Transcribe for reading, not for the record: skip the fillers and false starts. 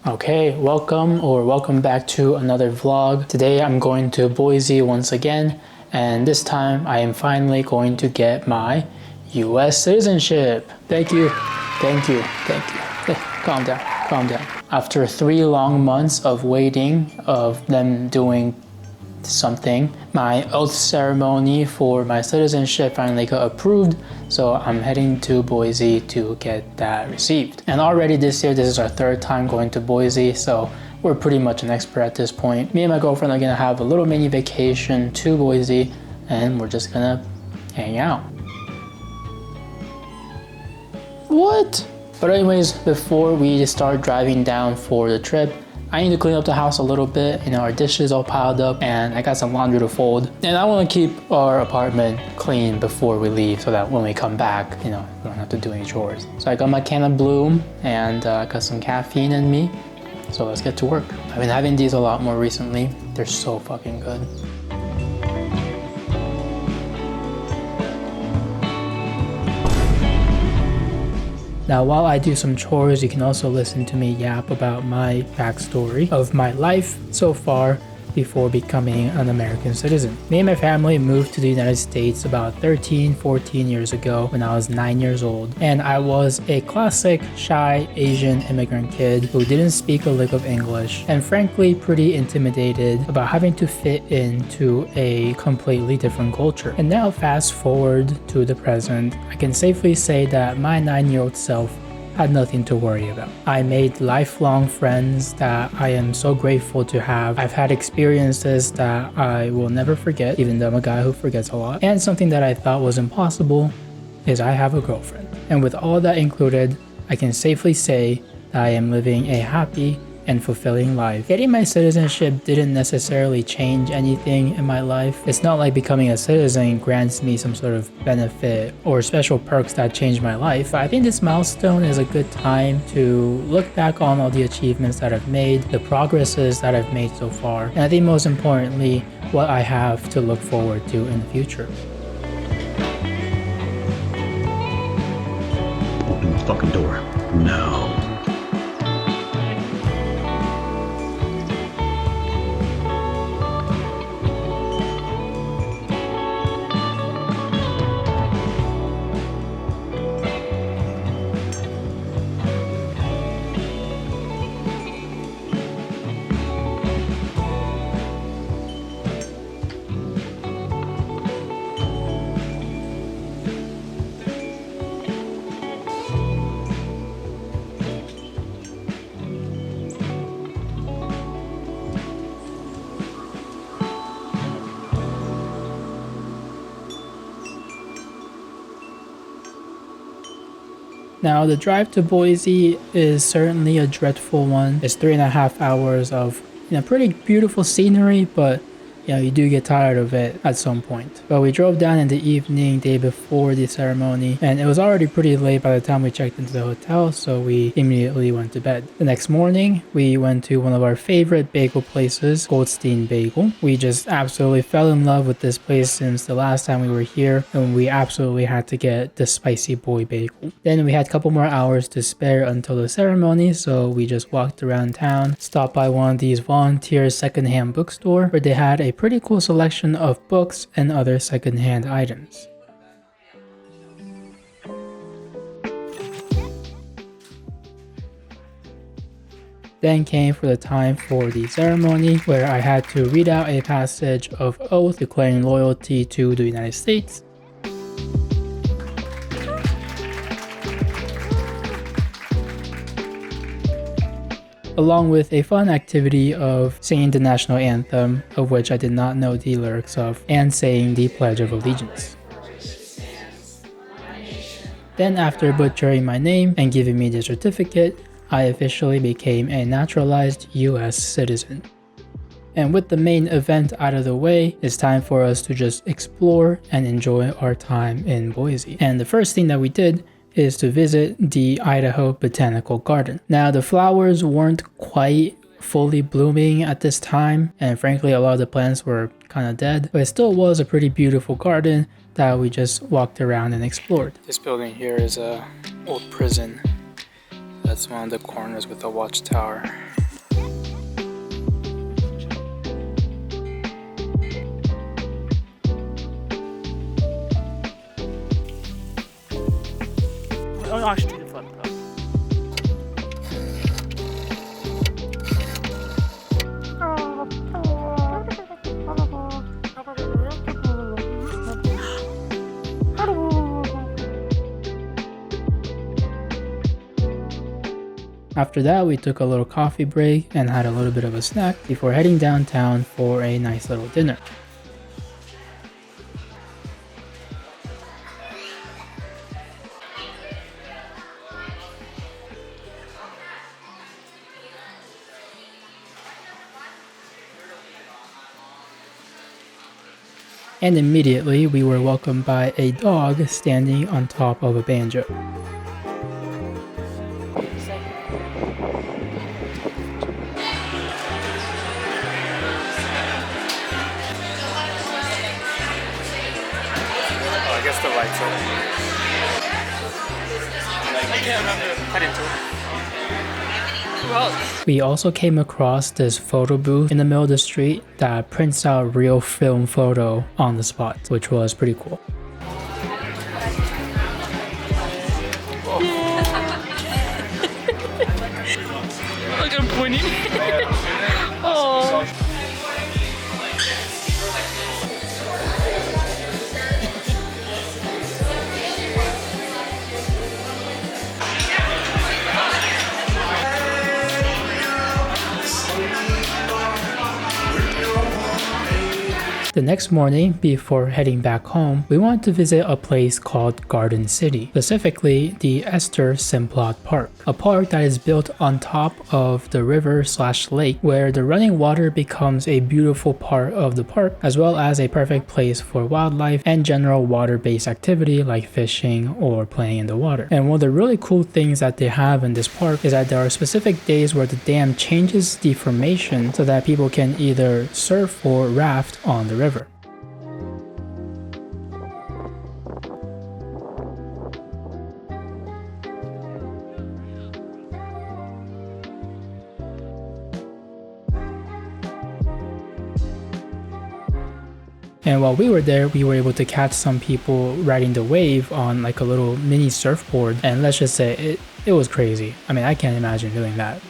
Okay, welcome back to another vlog. Today I'm going to Boise once again, and this time I am finally going to get my US citizenship. Thank you. Hey, calm down. After 3 long months of waiting, of them doing something, my oath ceremony for my citizenship finally got approved, so I'm heading to Boise to get that received. And already this year, this is our 3rd time going to Boise, so we're pretty much an expert at this point. Me and my girlfriend are gonna have a little mini vacation to Boise, and we're just gonna hang out. What? But anyways, before we start driving down for the trip, I need to clean up the house a little bit. You know, our dishes all piled up and I got some laundry to fold. And I want to keep our apartment clean before we leave so that when we come back, you know, we don't have to do any chores. So I got my can of Bloom and got some caffeine in me. So let's get to work. I've been having these a lot more recently. They're so fucking good. Now, while I do some chores, you can also listen to me yap about my backstory of my life so far before becoming an American citizen. Me and my family moved to the United States about 14 years ago when I was 9 years old. And I was a classic shy Asian immigrant kid who didn't speak a lick of English and frankly pretty intimidated about having to fit into a completely different culture. And now fast forward to the present, I can safely say that my 9-year-old self had nothing to worry about. I made lifelong friends that I am so grateful to have. I've had experiences that I will never forget, even though I'm a guy who forgets a lot. And something that I thought was impossible is I have a girlfriend. And with all that included, I can safely say that I am living a happy and fulfilling life. Getting my citizenship didn't necessarily change anything in my life. It's not like becoming a citizen grants me some sort of benefit or special perks that changed my life. But I think this milestone is a good time to look back on all the achievements that I've made, the progresses that I've made so far, and I think most importantly, what I have to look forward to in the future. Open the fucking door. No. Now, the drive to Boise is certainly a dreadful one. It's 3.5 hours of, pretty beautiful scenery, but you do get tired of it at some point. But we drove down in the evening, day before the ceremony, and it was already pretty late by the time we checked into the hotel, so we immediately went to bed. The next morning, we went to one of our favorite bagel places, Goldstein Bagel. We just absolutely fell in love with this place since the last time we were here, and we absolutely had to get the spicy boy bagel. Then we had a couple more hours to spare until the ceremony, so we just walked around town, stopped by one of these volunteer secondhand bookstore where they had a pretty cool selection of books and other secondhand items. Then came for the time for the ceremony, where I had to read out a passage of oath declaring loyalty to the United States. Along with a fun activity of singing the national anthem, of which I did not know the lyrics of, and saying the Pledge of Allegiance. Then after butchering my name and giving me the certificate, I officially became a naturalized US citizen. And with the main event out of the way, it's time for us to just explore and enjoy our time in Boise. And the first thing that we did is to visit the Idaho Botanical Garden. Now, the flowers weren't quite fully blooming at this time, and frankly a lot of the plants were kind of dead, but it still was a pretty beautiful garden that we just walked around and explored. This building here is a old prison. That's one of the corners with the watchtower. After that, we took a little coffee break and had a little bit of a snack before heading downtown for a nice little dinner. And immediately we were welcomed by a dog standing on top of a banjo. I guess the lights are. I can't remember. Head into it. We also came across this photo booth in the middle of the street that prints out real film photo on the spot, which was pretty cool. Look, I'm pointing. Oh. The next morning, before heading back home, we wanted to visit a place called Garden City, specifically the Esther Simplot Park, a park that is built on top of the river/lake where the running water becomes a beautiful part of the park, as well as a perfect place for wildlife and general water-based activity like fishing or playing in the water. And one of the really cool things that they have in this park is that there are specific days where the dam changes the formation so that people can either surf or raft on the river. And while we were there, we were able to catch some people riding the wave on like a little mini surfboard. And let's just say it was crazy. I mean, I can't imagine doing that.